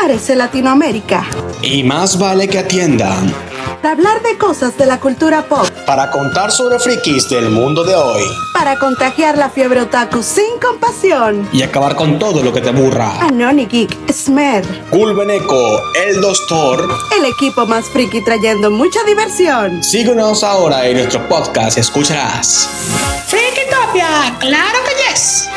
Parece Latinoamérica. Y más vale que atiendan. Para hablar de cosas de la cultura pop. Para contar sobre frikis del mundo de hoy. Para contagiar la fiebre otaku sin compasión. Y acabar con todo lo que te aburra. Anoni Geek, Smed, Gulbeneco, El Doctor. El equipo más friki trayendo mucha diversión. Síguenos ahora en nuestro podcast y escucharás. ¡Frikitopia! ¡Claro que yes!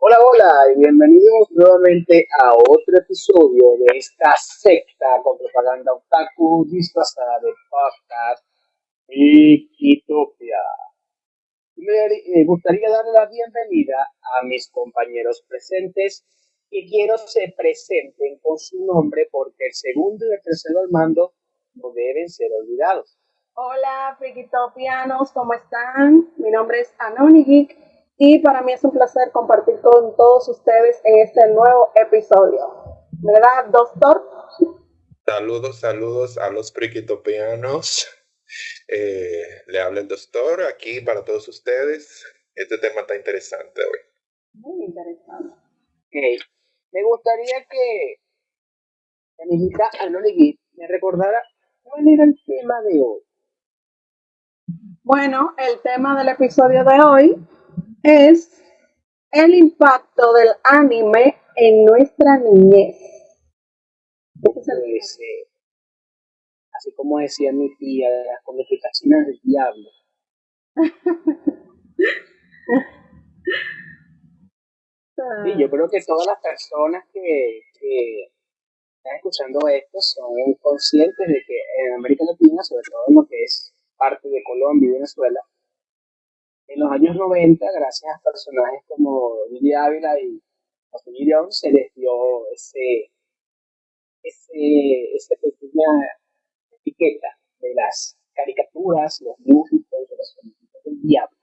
Hola, hola y bienvenidos nuevamente a otro episodio de esta secta con propaganda otaku disfrazada de podcast Frikitopia. Me gustaría darle la bienvenida a mis compañeros presentes y quiero se presenten con su nombre porque el segundo y el tercero al mando no deben ser olvidados. Hola, Frikitopianos, ¿cómo están? Mi nombre es Anoni Geek y para mí es un placer compartir con todos ustedes en este nuevo episodio. ¿Verdad, doctor? Saludos a los frikitopianos. Le habla el doctor aquí para todos ustedes. Este tema está interesante hoy. Muy interesante. Okay. Me gustaría que mi amiguita Anoni Geek me recordara cuál era el tema de hoy. Bueno, el tema del episodio de hoy es el impacto del anime en nuestra niñez. Pues, así como decía mi tía, de las comificaciones del diablo. Sí, yo creo que todas las personas que están escuchando esto son conscientes de que en América Latina, sobre todo en lo que es parte de Colombia y Venezuela, en los años 90, gracias a personajes como Lili Ávila y José Guillón, se les dio esa pequeña etiqueta de las caricaturas, los dibujos de los comiquitos del diablo.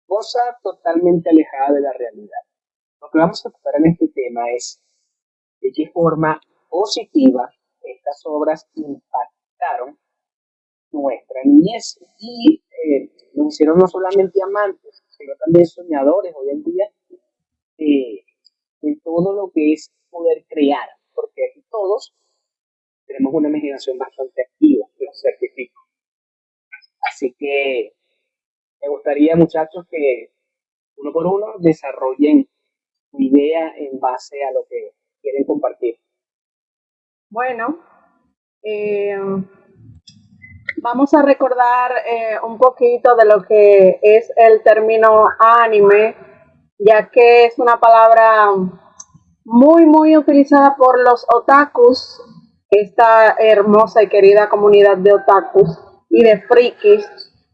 Cosa totalmente alejada de la realidad. Lo que vamos a tratar en este tema es de qué forma positiva estas obras impactaron nuestra niñez y nos hicieron no solamente amantes, sino también soñadores hoy en día de todo lo que es poder crear, porque aquí todos tenemos una imaginación bastante activa, lo certifico. Así que me gustaría, muchachos, que uno por uno desarrollen su idea en base a lo que quieren compartir. Bueno, vamos a recordar un poquito de lo que es el término anime, ya que es una palabra muy utilizada por los otakus, esta hermosa y querida comunidad de otakus y de frikis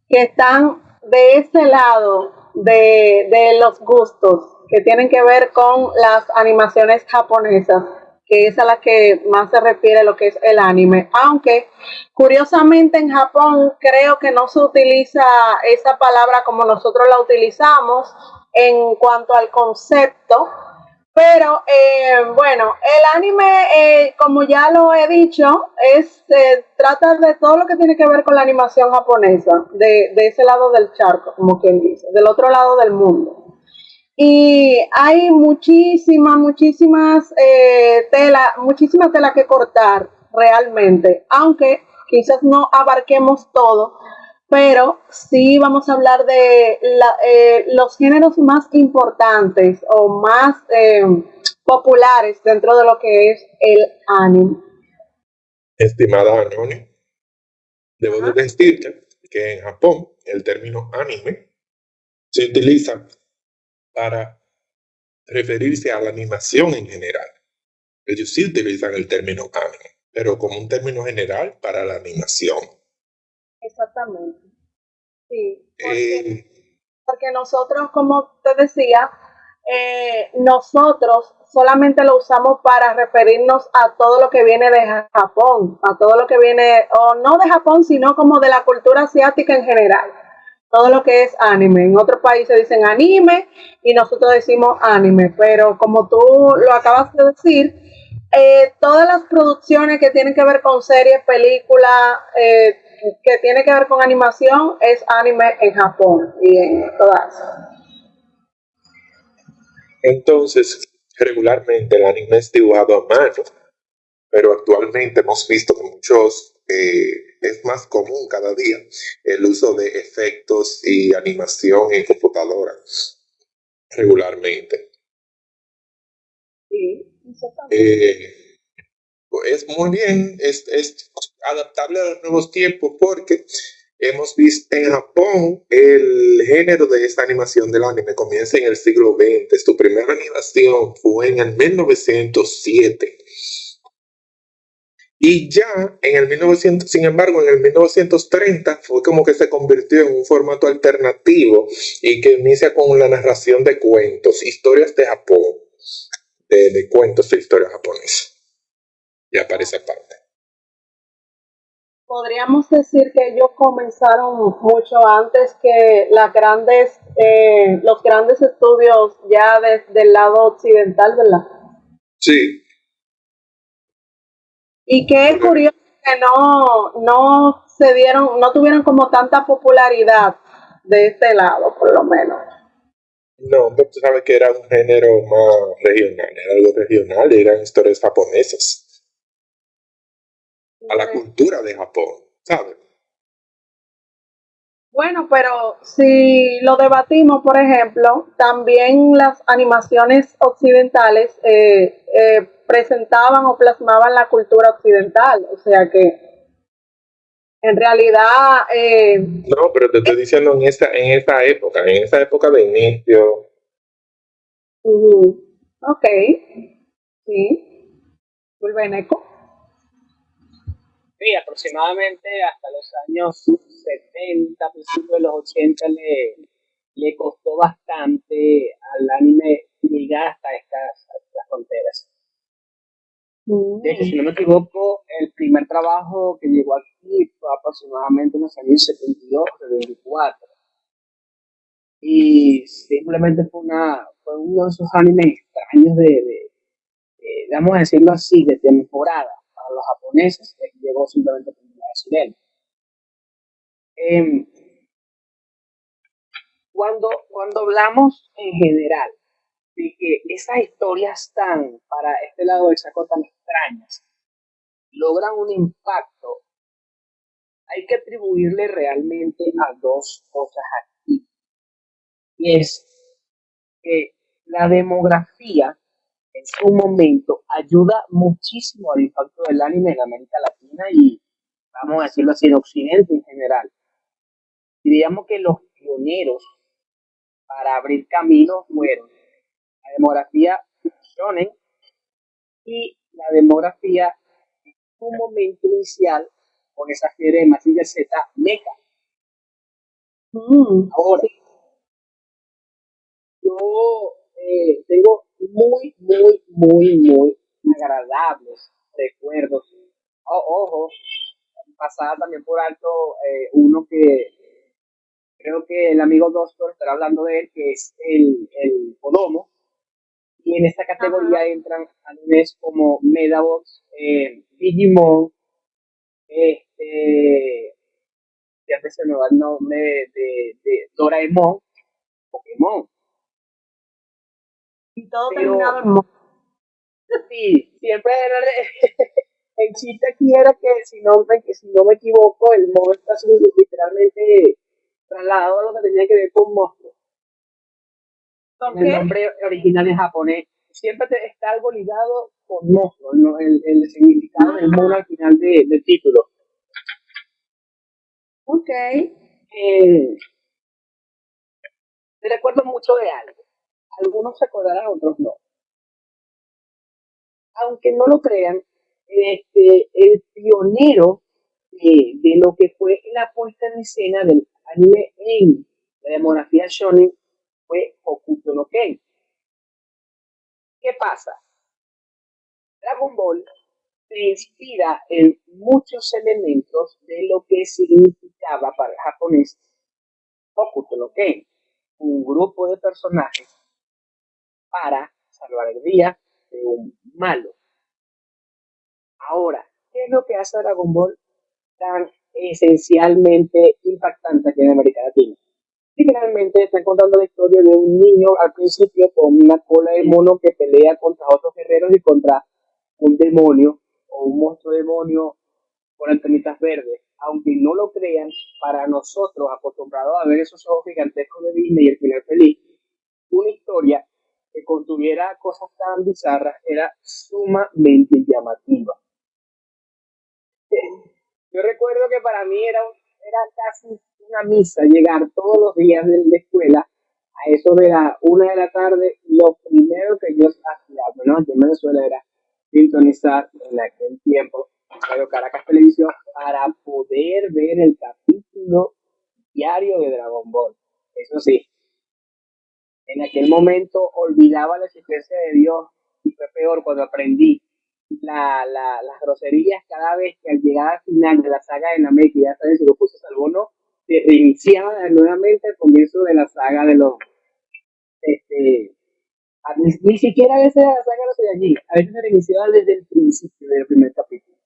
que están de este lado de los gustos que tienen que ver con las animaciones japonesas, que es a la que más se refiere lo que es el anime, aunque curiosamente en Japón creo que no se utiliza esa palabra como nosotros la utilizamos en cuanto al concepto, pero bueno, el anime, como ya lo he dicho, trata de todo lo que tiene que ver con la animación japonesa, de ese lado del charco, como quien dice, del otro lado del mundo. Y hay muchísima tela que cortar realmente, aunque quizás no abarquemos todo, pero sí vamos a hablar de los géneros más importantes o más populares dentro de lo que es el anime. Estimada Anoni, debo de decirte que en Japón el término anime se utiliza para referirse a la animación en general. Ellos sí utilizan el término anime, pero como un término general para la animación. Exactamente. Sí, porque nosotros, como te decía, nosotros solamente lo usamos para referirnos a todo lo que viene de Japón, a todo lo que viene, o no de Japón, sino como de la cultura asiática en general. Todo lo que es anime. En otros países dicen anime y nosotros decimos anime, pero como tú lo acabas de decir, todas las producciones que tienen que ver con series, películas, que tienen que ver con animación, es anime en Japón y en todas. Entonces, regularmente el anime es dibujado a mano, pero actualmente hemos visto que es más común cada día el uso de efectos y animación en computadora regularmente. Sí, exactamente. Es muy bien, es adaptable a los nuevos tiempos porque hemos visto en Japón el género de esta animación del anime comienza en el siglo XX. Su primera animación fue en el 1907. Y ya en el 1900, sin embargo, en el 1930 fue como que se convirtió en un formato alternativo y que inicia con la narración de cuentos, historias de Japón, de cuentos e historias japonesas. Y aparece aparte. Podríamos decir que ellos comenzaron mucho antes que los grandes estudios ya desde el lado occidental, ¿verdad? Sí. Y qué curioso que no tuvieron como tanta popularidad de este lado, por lo menos. No, pero tú sabes que era un género más regional, era algo regional, eran historias japonesas. A la cultura de Japón, ¿sabes? Bueno, pero si lo debatimos, por ejemplo, también las animaciones occidentales presentaban o plasmaban la cultura occidental, o sea que en realidad... No, pero te estoy diciendo en esa época de inicio. Ok, sí, Fulbeneco. Sí, aproximadamente hasta los años 70, principios de los 80, le costó bastante al anime llegar hasta estas fronteras. De hecho, si no me equivoco, el primer trabajo que llegó aquí fue aproximadamente en los años 72 o 74. Y simplemente fue uno de esos animes extraños vamos a decirlo así, de temporada para los japoneses, que llegó simplemente por primera vez en él. Cuando hablamos en general de que esas historias para este lado del saco tan extrañas, logran un impacto, hay que atribuirle realmente a dos cosas aquí. Y es que la demografía en su momento ayuda muchísimo al impacto del anime en América Latina y, vamos a decirlo así, en Occidente en general. Diríamos que los pioneros para abrir caminos fueron la demografía shonen y la demografía en su momento inicial con esa fiebre de Mazinger Z mecha. Ahora, yo tengo muy agradables recuerdos. Ojo, pasada también por alto uno que creo que el amigo Doctor estará hablando de él, que es el Kodomo. Y en esta categoría entran animes como Medabots, Digimon, ya se me va el nombre de Doraemon, Pokémon. Y todo terminado en Mo. Sí, siempre el chiste aquí era que si no me equivoco, el Mo está literalmente trasladado a lo que tenía que ver con monstruos. ¿Con El nombre original en japonés siempre está algo ligado con monstruos, ¿no? El significado del mono al final del título. Ok. Me recuerdo mucho de algo. Algunos se acordarán, otros no. Aunque no lo crean, el pionero de lo que fue la puesta en escena del anime en la demografía shonen fue Hokuto no Ken. ¿Qué pasa? Dragon Ball se inspira en muchos elementos de lo que significaba para el japonés Hokuto no Ken, un grupo de personajes para salvar el día de un malo. Ahora, ¿qué es lo que hace Dragon Ball tan esencialmente impactante aquí en América Latina? Y finalmente están contando la historia de un niño al principio con una cola de mono que pelea contra otros guerreros y contra un demonio o un monstruo demonio con antenitas verdes. Aunque no lo crean, para nosotros, acostumbrados a ver esos ojos gigantescos de Disney y el final feliz, una historia que contuviera cosas tan bizarras era sumamente llamativa. Yo recuerdo que para mí era casi una misa llegar todos los días de la escuela a eso de la 1 de la tarde. Lo primero que yo hacía, bueno, aquí en Venezuela, era sintonizar en aquel tiempo Radio Caracas Televisión para poder ver el capítulo diario de Dragon Ball. Eso sí, en aquel momento olvidaba la existencia de Dios y fue peor cuando aprendí las groserías cada vez que al llegar al final de la saga de Namek, y ya sabes si lo puse salvo o no, se reiniciaba nuevamente el comienzo de la saga de los ni siquiera a veces la saga de los Saiyajin, a veces se reiniciaba desde el principio del primer capítulo.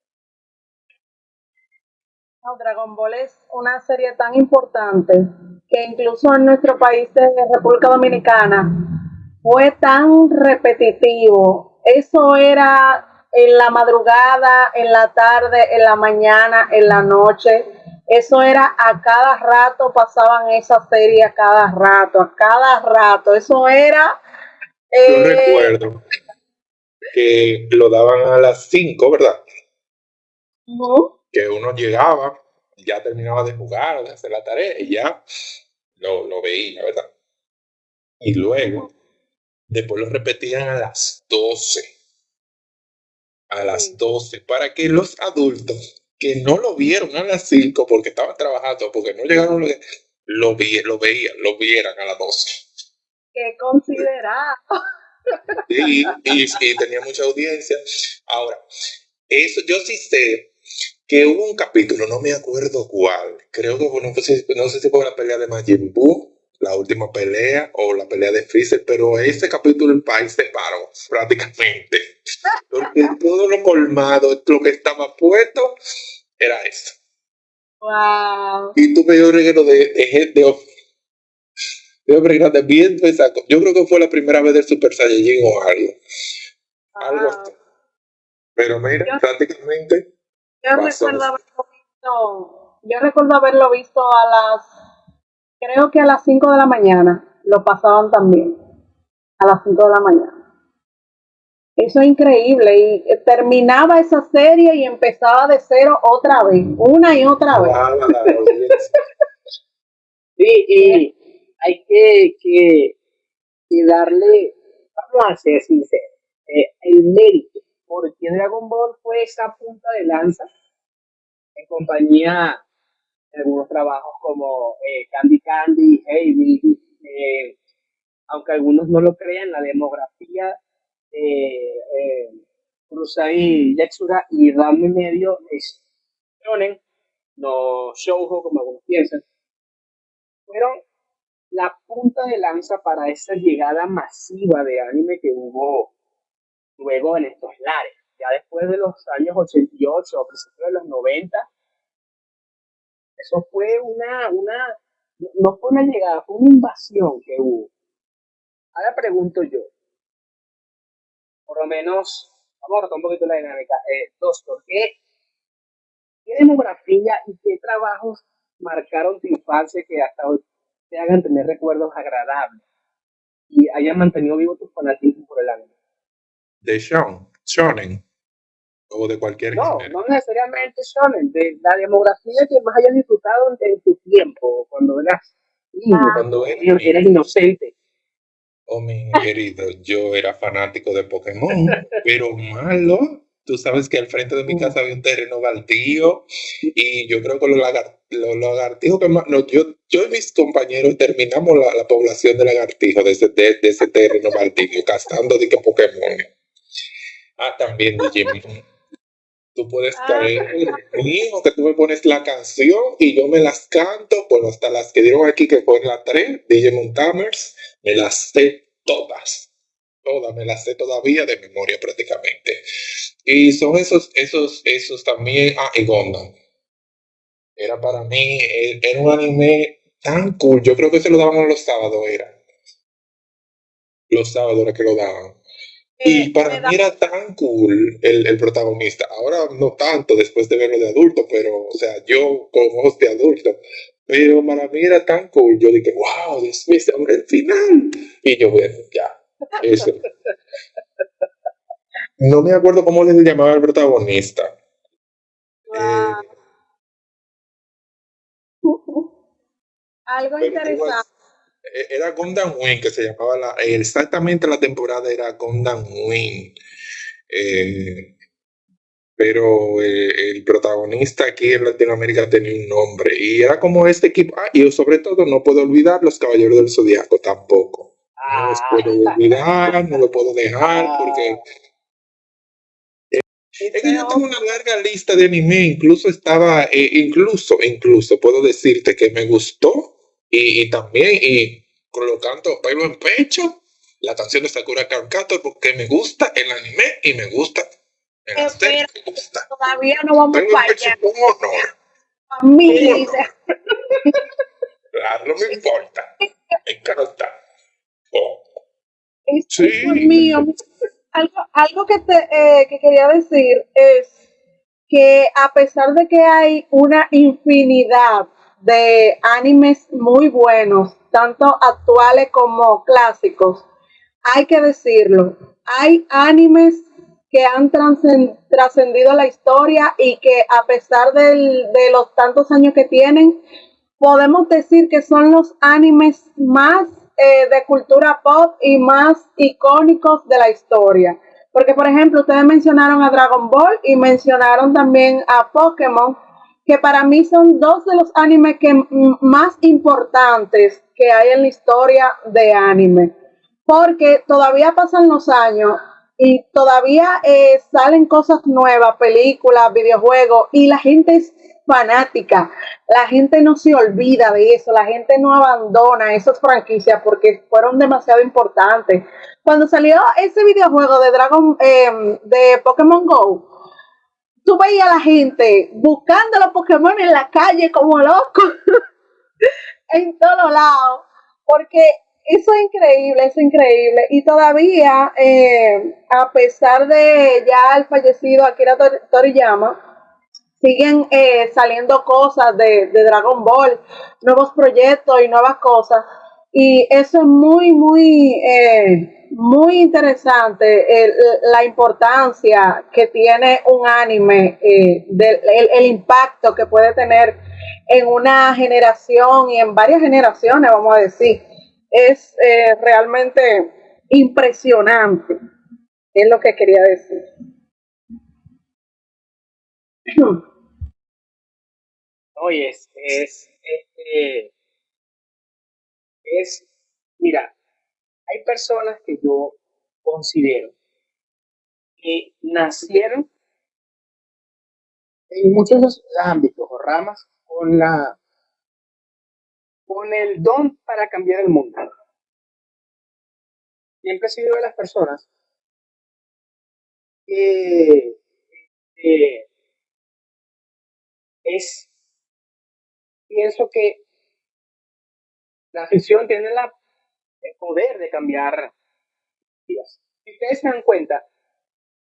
No, Dragon Ball es una serie tan importante que incluso en nuestro país de República Dominicana fue tan repetitivo. Eso era en la madrugada, en la tarde, en la mañana, en la noche. Eso era a cada rato, pasaban esa serie a cada rato. Eso era... Yo recuerdo que lo daban a las 5, ¿verdad? Que uno llegaba, ya terminaba de jugar o de hacer la tarea y ya lo veía, ¿verdad? Y luego, después lo repetían a las 12. A las 12, para que los adultos que no lo vieron a las 5 porque estaban trabajando, porque no llegaron, lo vieran a las 12. ¡Qué considerado! Y tenía mucha audiencia. Ahora, eso yo sí sé que hubo un capítulo, no me acuerdo cuál, creo que no sé si fue la pelea de Majin Buu, la última pelea, o la pelea de Freezer, pero ese capítulo el país se paró prácticamente, porque todo lo colmado, lo que estaba puesto era eso. Wow. Y tú me dio reguero de hombre grande viendo esa cosa. Yo creo que fue la primera vez del Super Saiyajin o algo así. Pero mira, prácticamente yo recuerdo haberlo visto creo que a las 5 de la mañana, lo pasaban también, a las 5 de la mañana. Eso es increíble, y terminaba esa serie y empezaba de cero otra vez, una y otra vez. Sí, y hay que darle, vamos a ser sinceros, el mérito, porque Dragon Ball fue esa punta de lanza en compañía de algunos trabajos como Candy, Heavy, aunque algunos no lo crean, la demografía Kurosai Yatsura y Ranma y medio es shonen, no shoujo como algunos piensan, fueron la punta de lanza para esa llegada masiva de anime que hubo luego en estos lares. Ya después de los años 88 o principios de los 90, eso fue no fue una llegada, fue una invasión que hubo. Ahora pregunto yo, por lo menos, vamos a retomar un poquito la dinámica. Doctor, ¿qué demografía y qué trabajos marcaron tu infancia que hasta hoy te hagan tener recuerdos agradables y hayan mantenido vivo tus fanatismos por el anime? De shonen o de cualquier género. No necesariamente shonen, de la demografía que más hayas disfrutado en tu tiempo, cuando eras niño, cuando eras inocente. Oh, mi querido, yo era fanático de Pokémon, pero malo. Tú sabes que al frente de mi casa había un terreno baldío y yo creo que los lagartijos que más... No, yo y mis compañeros terminamos la población de lagartijos de ese terreno baldío, cazando de que Pokémon. También Digimon. Tú puedes traer mi hijo, que tú me pones la canción y yo me las canto, bueno, hasta las que dieron aquí, que fue la 3, Digimon Tamers, me las sé todas, me las sé todavía de memoria prácticamente. Y son esos también, y Gundam. Era para mí, era un anime tan cool. Yo creo que se lo daban los sábados, era. Los sábados era que lo daban. Y para mí era tan cool el protagonista. Ahora no tanto después de verlo de adulto, pero, o sea, yo con ojos de adulto. Pero para mí era tan cool. Yo dije, wow, Dios mío, ese hombre el final. Y yo, bueno, ya, eso. No me acuerdo cómo se llamaba el protagonista. Wow. Algo Pero interesante. era Gundam Wing, que se llamaba exactamente la temporada era Gundam Wing. Pero el protagonista aquí en Latinoamérica tenía un nombre y era como este equipo. Ah, y sobre todo no puedo olvidar los Caballeros del Zodiaco tampoco. No los puedo olvidar, no lo puedo dejar porque es que yo tengo una larga lista de anime, incluso estaba, incluso puedo decirte que me gustó y también y colocando pelo en pecho la canción de Sakura Card Captor porque me gusta el anime y me gusta el Espera, me gusta. todavía no vamos Pelo en para pecho allá. con honor. A mí, Con honor. Claro, no me importa. Me encanta. Oh, Dios sí. mío, algo que quería decir es que a pesar de que hay una infinidad de animes muy buenos, tanto actuales como clásicos, hay que decirlo, hay animes que han trascendido la historia y que a pesar de los tantos años que tienen, podemos decir que son los animes más de cultura pop y más icónicos de la historia. Porque, por ejemplo, ustedes mencionaron a Dragon Ball y mencionaron también a Pokémon, que para mí son dos de los animes que más importantes que hay en la historia de anime. Porque todavía pasan los años y todavía salen cosas nuevas, películas, videojuegos, y la gente es fanática, la gente no se olvida de eso, la gente no abandona esas franquicias porque fueron demasiado importantes. Cuando salió ese videojuego de de Pokémon Go, tú veías a la gente buscando los Pokémon en la calle como locos, en todos lados, porque eso es increíble, eso es increíble. Y todavía, a pesar de ya el fallecido Akira Toriyama, siguen saliendo cosas de Dragon Ball, nuevos proyectos y nuevas cosas. Y eso es muy interesante, la importancia que tiene un anime, el impacto que puede tener en una generación y en varias generaciones, vamos a decir. Es realmente impresionante, es lo que quería decir. Oye, mira, hay personas que yo considero que nacieron en muchos ámbitos o ramas con el don para cambiar el mundo. Siempre he sido de las personas que pienso que la ficción tiene el poder de cambiar vidas. Si ustedes se dan cuenta,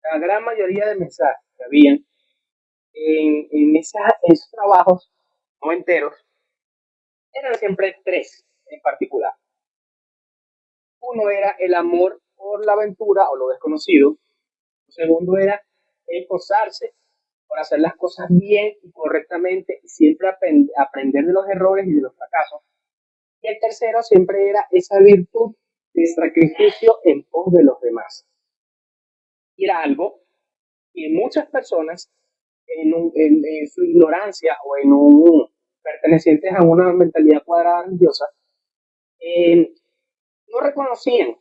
la gran mayoría de mensajes que habían en esos trabajos no enteros eran siempre tres en particular. Uno era el amor por la aventura o lo desconocido. El segundo era esforzarse por hacer las cosas bien y correctamente y siempre aprender de los errores y de los fracasos. Y el tercero siempre era esa virtud de sacrificio en pos de los demás. Y era algo que muchas personas en su ignorancia o pertenecientes a una mentalidad cuadrada religiosa no reconocían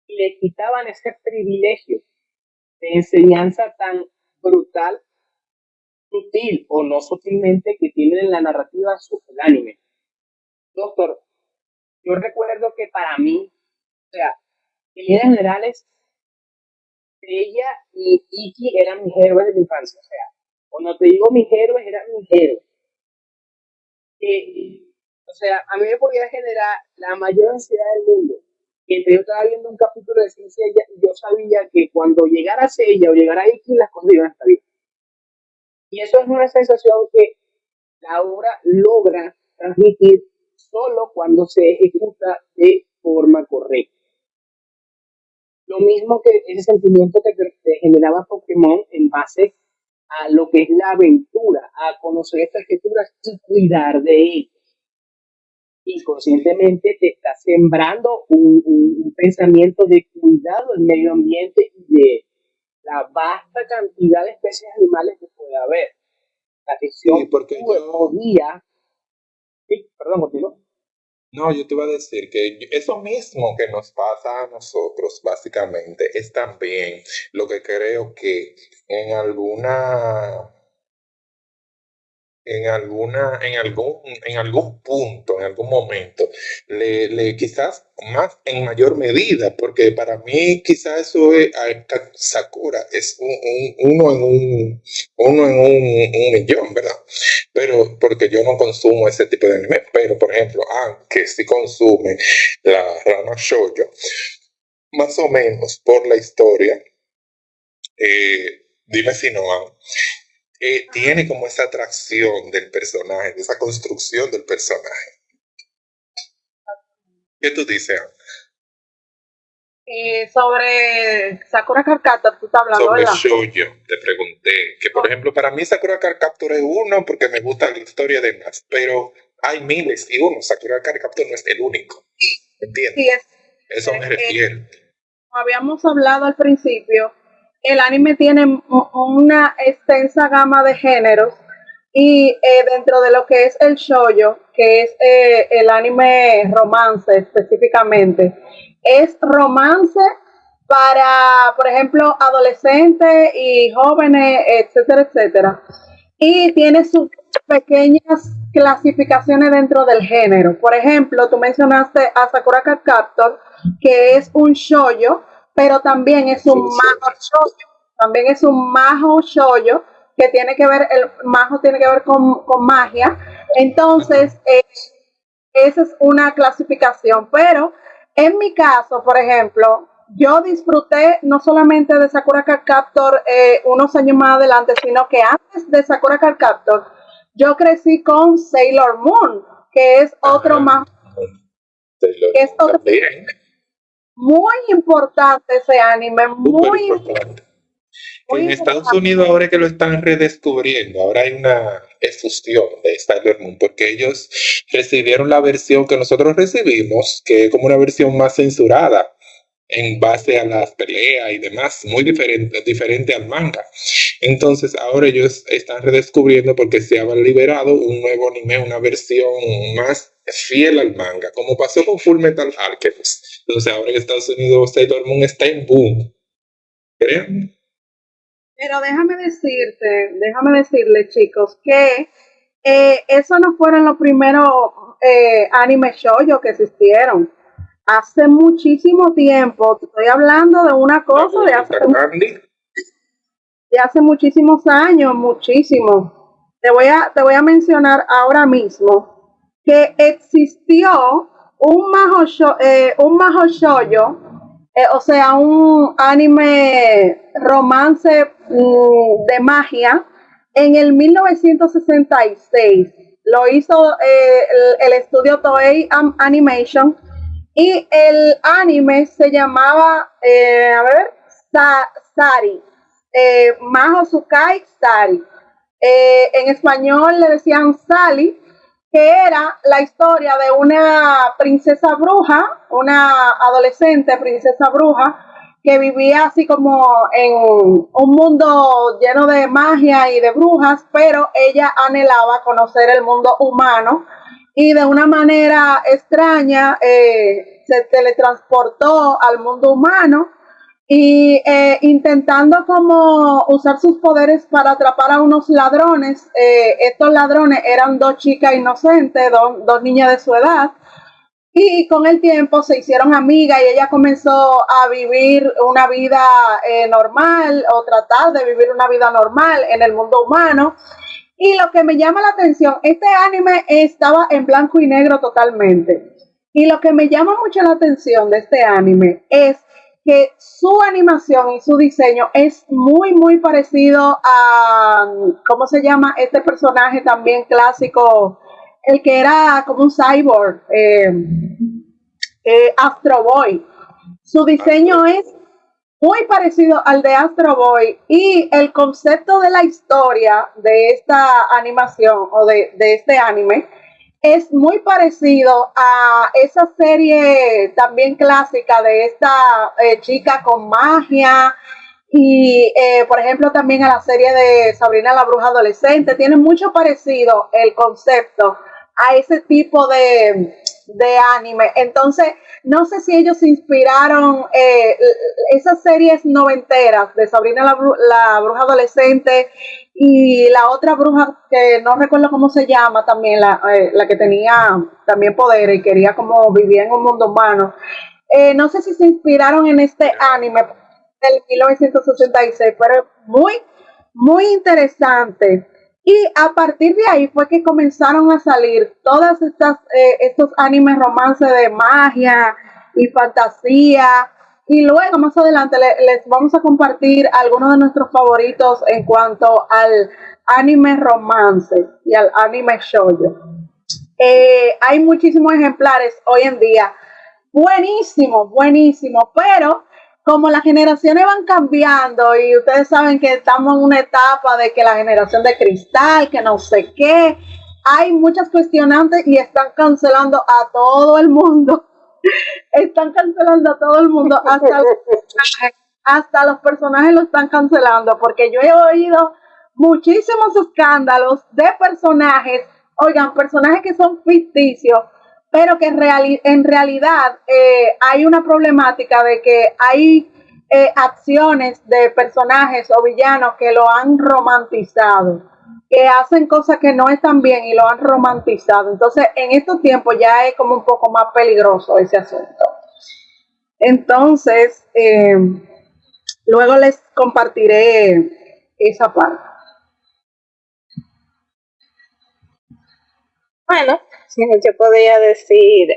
y le quitaban ese privilegio de enseñanza tan brutal, sutil o no sutilmente que tiene en la narrativa el anime. Doctor, yo recuerdo que para mí, o sea, en líneas generales, ella y Iki eran mis héroes de mi infancia. O sea, cuando te digo mis héroes, eran mis héroes. O sea, a mí me podía generar la mayor ansiedad del mundo. Mientras yo estaba viendo un capítulo de Ciencia, yo sabía que cuando llegara Seiya o llegara X, las cosas iban a estar bien. Y eso es una sensación que la obra logra transmitir solo cuando se ejecuta de forma correcta. Lo mismo que ese sentimiento que te generaba Pokémon en base a lo que es la aventura, a conocer estas criaturas y cuidar de ellas. Inconscientemente te está sembrando un pensamiento de cuidado del medio ambiente y de la vasta cantidad de especies animales que puede haber. La ficción Sí, porque yo, podía... Sí, perdón, continúo. no, yo te iba a decir que eso mismo que nos pasa a nosotros, básicamente, es también lo que creo que en alguna, en algún punto, en algún momento, quizás más en mayor medida, porque para mí quizás eso es, Sakura es uno en un millón, ¿verdad? Pero porque yo no consumo ese tipo de anime, pero por ejemplo, que sí consume la rama shoujo, más o menos por la historia, dime si no, tiene como esa atracción del personaje, esa construcción del personaje. ¿Qué tú dices, Ann? Sobre Sakura Card Captor, tú estás hablando, Sobre ¿verdad? shoujo, te pregunté, que por ejemplo para mí Sakura Card Captor es uno porque me gusta la historia de más, pero hay miles y uno, Sakura Card Captor no es el único, ¿entiendes? Sí, Eso me refiero. como habíamos hablado al principio, el anime tiene una extensa gama de géneros y dentro de lo que es el shoujo, que es el anime romance específicamente, es romance para, por ejemplo, adolescentes y jóvenes, etcétera, etcétera. Y tiene sus pequeñas clasificaciones dentro del género. Por ejemplo, tú mencionaste a Sakura Card Captor, que es un shoujo, pero también es un majo shoujo. También es un majo shoujo que tiene que ver, el majo tiene que ver con magia. Entonces, esa es una clasificación. Pero en mi caso, por ejemplo, yo disfruté no solamente de Sakura Card Captor unos años más adelante, sino que antes de Sakura Card Captor, yo crecí con Sailor Moon, que es otro más, que es otro muy importante ese anime, muy importante. En Estados Unidos ahora es que lo están redescubriendo, ahora hay una efusión de Sailor Moon, porque ellos recibieron la versión que nosotros recibimos, que es como una versión más censurada, en base a las peleas y demás, muy diferente al manga. Entonces ahora ellos están redescubriendo porque se ha liberado un nuevo anime, una versión más fiel al manga, como pasó con Full Metal Alchemist. Entonces ahora en Estados Unidos Sailor Moon está en boom. ¿Creen? Pero déjame decirle, chicos, que eso no fueron los primeros anime shoujo que existieron. Hace muchísimo tiempo, te estoy hablando de una cosa de hace muchísimos años, muchísimo. Te voy a mencionar ahora mismo que existió un majo shoujo, o sea, un anime romance de magia en el 1966. Lo hizo el estudio Toei Animation. Y el anime se llamaba, Sari, Maho Tsukai Sari. En español le decían Sally, que era la historia de una princesa bruja, una adolescente princesa bruja, que vivía así como en un mundo lleno de magia y de brujas, pero ella anhelaba conocer el mundo humano. Y de una manera extraña se teletransportó al mundo humano y intentando como usar sus poderes para atrapar a unos ladrones. Estos ladrones eran dos chicas inocentes, dos niñas de su edad, y con el tiempo se hicieron amigas y ella comenzó a vivir una vida normal, o tratar de vivir una vida normal en el mundo humano. Y lo que me llama la atención, este anime estaba en blanco y negro totalmente. Y lo que me llama mucho la atención de este anime es que su animación y su diseño es muy, muy parecido a, ¿cómo se llama? Este personaje también clásico, el que era como un cyborg, Astro Boy. Su diseño es muy parecido al de Astro Boy y el concepto de la historia de esta animación o de este anime es muy parecido a esa serie también clásica de esta chica con magia y por ejemplo también a la serie de Sabrina la Bruja Adolescente. Tiene mucho parecido el concepto a ese tipo de anime. Entonces, no sé si ellos se inspiraron esas series noventeras de Sabrina la Bruja Adolescente y la otra bruja que no recuerdo cómo se llama también, la que tenía también poder y quería como vivir en un mundo humano. No sé si se inspiraron en este anime del 1986, pero es muy, muy interesante. Y a partir de ahí fue que comenzaron a salir todas estos animes romances de magia y fantasía. Y luego más adelante les vamos a compartir algunos de nuestros favoritos en cuanto al anime romance y al anime shoujo. Hay muchísimos ejemplares hoy en día. Buenísimo, buenísimo, pero como las generaciones van cambiando y ustedes saben que estamos en una etapa de que la generación de cristal, que no sé qué, hay muchas cuestionantes y están cancelando a todo el mundo. Están cancelando a todo el mundo, hasta los personajes lo están cancelando, porque yo he oído muchísimos escándalos de personajes, oigan, personajes que son ficticios, pero que en realidad hay una problemática de que hay acciones de personajes o villanos que lo han romantizado, que hacen cosas que no están bien y lo han romantizado. Entonces, en estos tiempos ya es como un poco más peligroso ese asunto. Entonces, luego les compartiré esa parte. Bueno, yo podría decir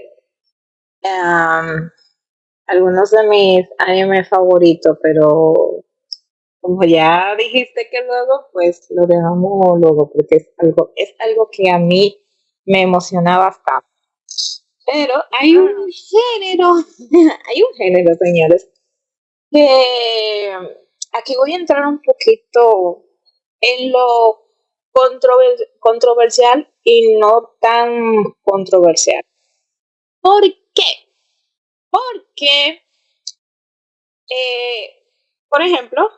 algunos de mis animes favoritos, pero como ya dijiste que luego, pues lo dejamos luego, porque es algo que a mí me emociona bastante. Pero hay un género, señores, que aquí voy a entrar un poquito en lo controversial y no tan controversial. ¿Por qué? Porque, por ejemplo,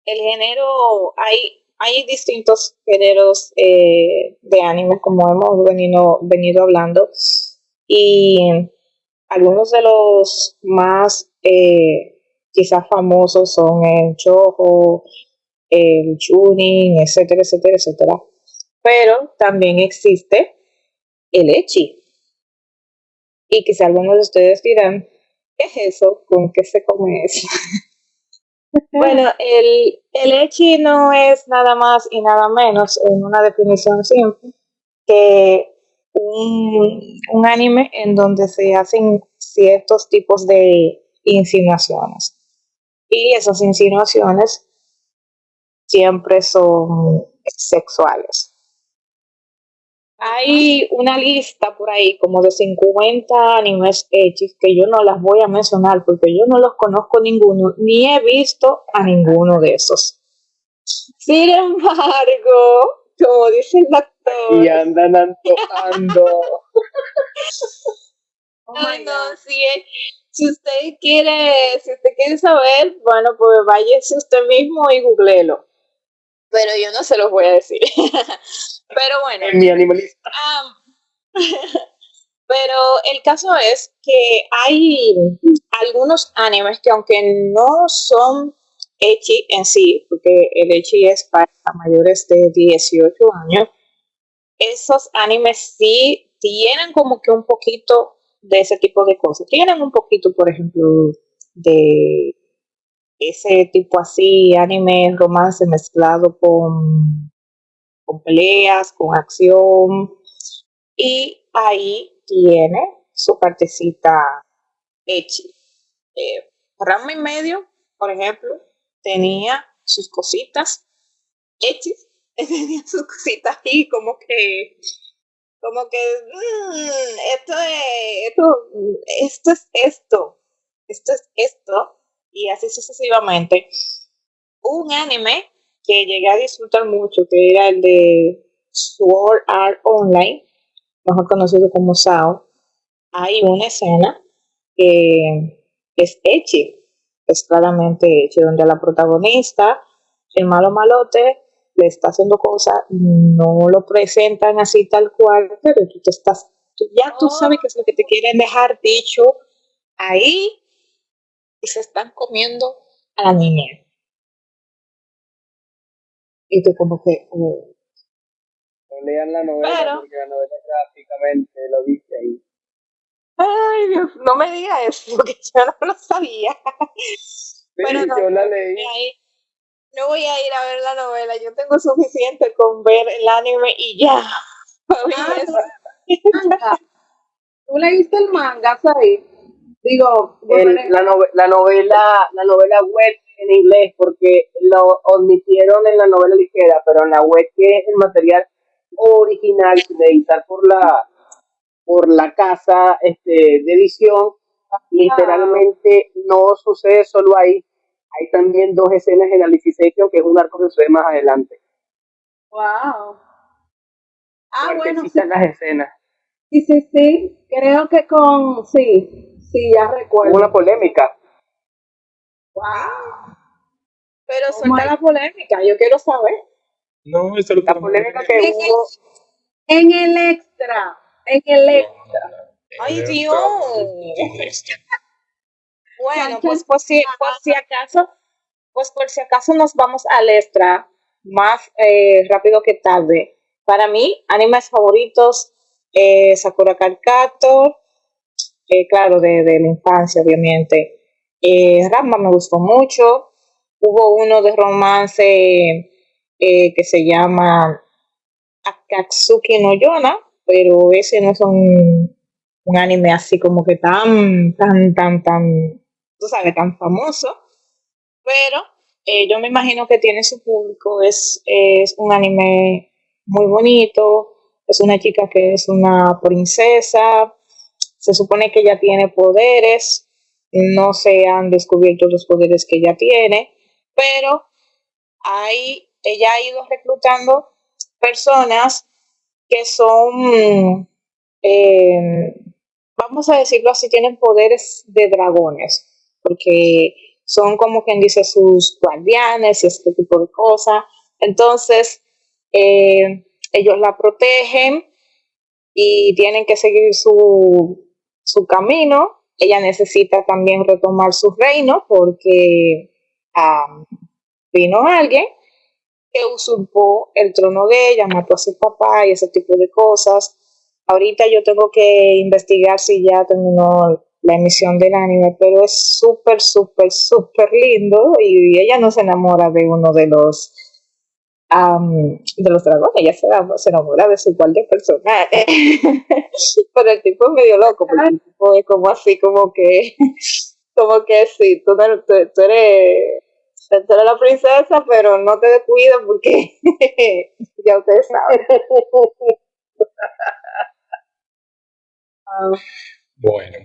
el género, hay distintos géneros de anime, como hemos venido hablando, y algunos de los más quizás famosos son el shoujo, el chunin, etcétera, etcétera, etcétera. Pero también existe el ecchi. Y quizá algunos de ustedes dirán, ¿qué es eso? ¿Con qué se come eso? Bueno, el ecchi no es nada más y nada menos, en una definición simple, que un anime en donde se hacen ciertos tipos de insinuaciones. Y esas insinuaciones siempre son sexuales. Hay una lista por ahí como de 50 animes hechos que yo no las voy a mencionar porque yo no los conozco ninguno, ni he visto a ninguno de esos. Sin embargo, como dice el actor... Y andan antojando. No, si usted quiere saber, bueno, pues váyase usted mismo y googleelo. Pero yo no se los voy a decir. Pero bueno. En mi animalista. Pero el caso es que hay algunos animes que aunque no son ecchi en sí, porque el ecchi es para mayores de 18 años, esos animes sí tienen como que un poquito de ese tipo de cosas. Tienen un poquito, por ejemplo, de ese tipo así, anime, romance mezclado con con peleas, con acción, y ahí tiene su partecita ecchi. Ranma y medio, por ejemplo, tenía sus cositas hechis, tenía sus cositas ahí esto es esto, y así sucesivamente. Un anime que llegué a disfrutar mucho, que era el de Sword Art Online, mejor conocido como SAO. Hay una escena que es ecchi, es claramente ecchi, donde la protagonista, el malo malote, le está haciendo cosas, no lo presentan así tal cual, pero tú sabes qué es lo que te quieren dejar dicho ahí, y se están comiendo a la niña. Y tú como que, No lean la novela pero, porque la novela gráficamente lo dice ahí. ay Dios, no me digas eso, porque yo no lo sabía. Sí, Pero no, yo la leí. no voy a ir a ver la novela, yo tengo suficiente con ver el anime y ya. Manga. ¿Tú leíste el manga, Said? Digo, La novela web en inglés, porque lo omitieron en la novela ligera, pero en la web, que es el material original sin editar por la casa de edición, literalmente no sucede solo ahí. Hay también 2 escenas en Alicization, que es un arco que sucede más adelante. wow. Ah, bueno, sí, Fuertecitas las escenas. sí, creo que sí, ya recuerdo. Hubo una polémica. Wow. Pero Oh suelta my- la polémica, yo quiero saber. No, eso es lo que La polémica que hubo. En el extra, Ay, Dios. Bueno, pues por si acaso nos vamos al extra más rápido que tarde. Para mí, animes favoritos, Sakura Card Captor, claro, de la infancia, obviamente. Ranma me gustó mucho. Hubo uno de romance que se llama Akatsuki no Yona, pero ese no es un anime así como que tan, tú sabes, tan famoso. Pero yo me imagino que tiene su público. Es un anime muy bonito. Es una chica que es una princesa. Se supone que ella tiene poderes. No se han descubierto los poderes que ella tiene, pero ella ha ido reclutando personas que son, vamos a decirlo así, tienen poderes de dragones, porque son como quien dice sus guardianes y este tipo de cosas. Entonces, ellos la protegen y tienen que seguir su camino. Ella necesita también retomar su reino porque vino alguien que usurpó el trono de ella, mató a su papá y ese tipo de cosas. Ahorita yo tengo que investigar si ya terminó la emisión del anime, pero es súper, súper, súper lindo y ella no se enamora de uno de los dragones, ella se enamora de su cualquier personaje. Pero el tipo es medio loco, porque el tipo es como así, como que sí, tú eres la princesa, pero no te descuides porque ya ustedes saben. Bueno,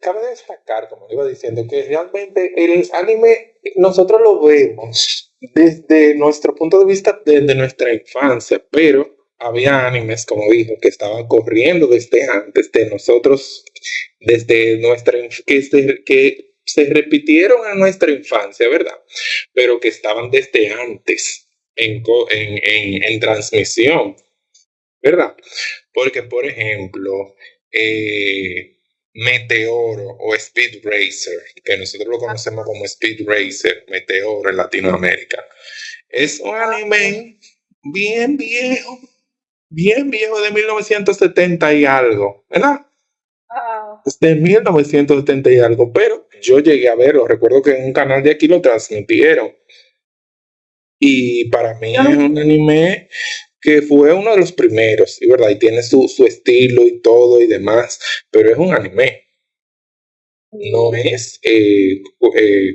cabe destacar, como iba diciendo, que realmente el anime nosotros lo vemos desde nuestro punto de vista, desde nuestra infancia, pero había animes, como dijo, que estaban corriendo desde antes de nosotros, desde que se repitieron en nuestra infancia, ¿verdad? Pero que estaban desde antes en transmisión, ¿verdad? Porque, por ejemplo, Meteoro o Speed Racer, que nosotros lo conocemos como Speed Racer, Meteoro en Latinoamérica, es un anime bien viejo de 1970 y algo, ¿verdad? Es de 1970 y algo, pero yo llegué a verlo, recuerdo que en un canal de aquí lo transmitieron. Y para mí es un anime que fue uno de los primeros, y verdad, y tiene su estilo y todo y demás, pero es un anime, no es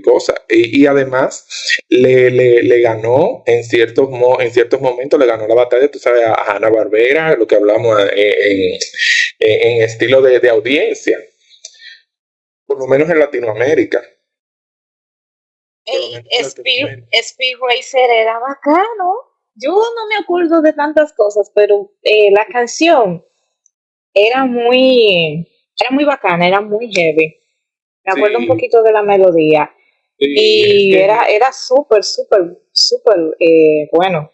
cosa. Y además le ganó en ciertos momentos, le ganó la batalla, tú sabes, a Hanna-Barbera, lo que hablamos en estilo de audiencia, por lo menos en Latinoamérica. Speed Racer era bacano. Yo no me acuerdo de tantas cosas, pero la canción era muy bacana, era muy heavy. Me acuerdo un poquito de la melodía. Y era súper bueno.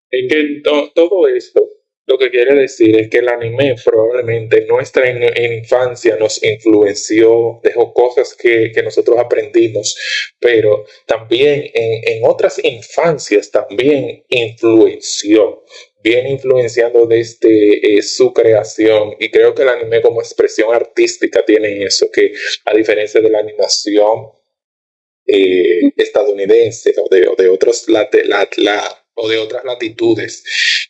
Es que todo esto lo que quiere decir es que el anime probablemente en nuestra infancia nos influenció, dejó cosas que nosotros aprendimos, pero también en otras infancias también influenció, viene influenciando desde su creación, y creo que el anime como expresión artística tiene eso, que a diferencia de la animación estadounidense o de otros o de otras latitudes,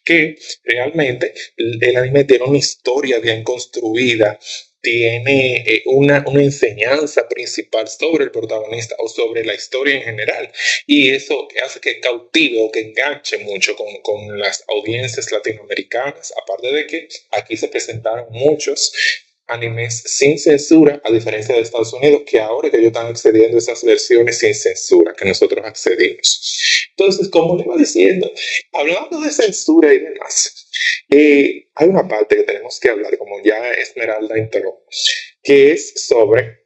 que realmente el anime tiene una historia bien construida, tiene una enseñanza principal sobre el protagonista o sobre la historia en general, y eso hace que cautive o que enganche mucho con las audiencias latinoamericanas, aparte de que aquí se presentaron muchos animes sin censura, a diferencia de Estados Unidos, que ahora que ellos están accediendo a esas versiones sin censura que nosotros accedimos. Entonces, como le iba diciendo, hablando de censura y demás, hay una parte que tenemos que hablar, como ya Esmeralda entró, que es sobre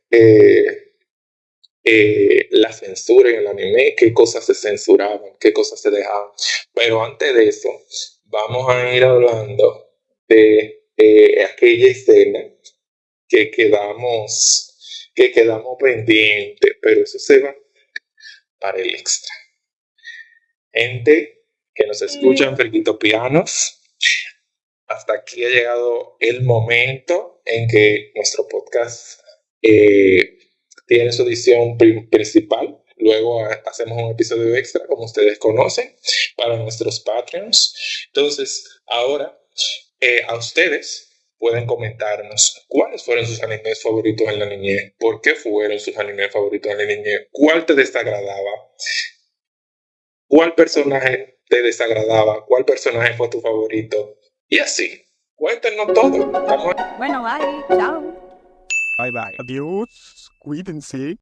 la censura en el anime, qué cosas se censuraban, qué cosas se dejaban. Pero antes de eso, vamos a ir hablando de aquella escena que quedamos pendientes, pero eso se va para el extra. Gente que nos escuchan, Friquitopianos, hasta aquí ha llegado el momento en que nuestro podcast tiene su edición principal. Luego hacemos un episodio extra, como ustedes conocen, para nuestros Patreons. Entonces, ahora a ustedes pueden comentarnos cuáles fueron sus animes favoritos en la niñez, por qué fueron sus animes favoritos en la niñez, cuál te desagradaba, cuál personaje te desagradaba, cuál personaje fue tu favorito, y así. Cuéntenos todo. Bueno, bye. Chao. Bye bye. Adiós. Cuídense.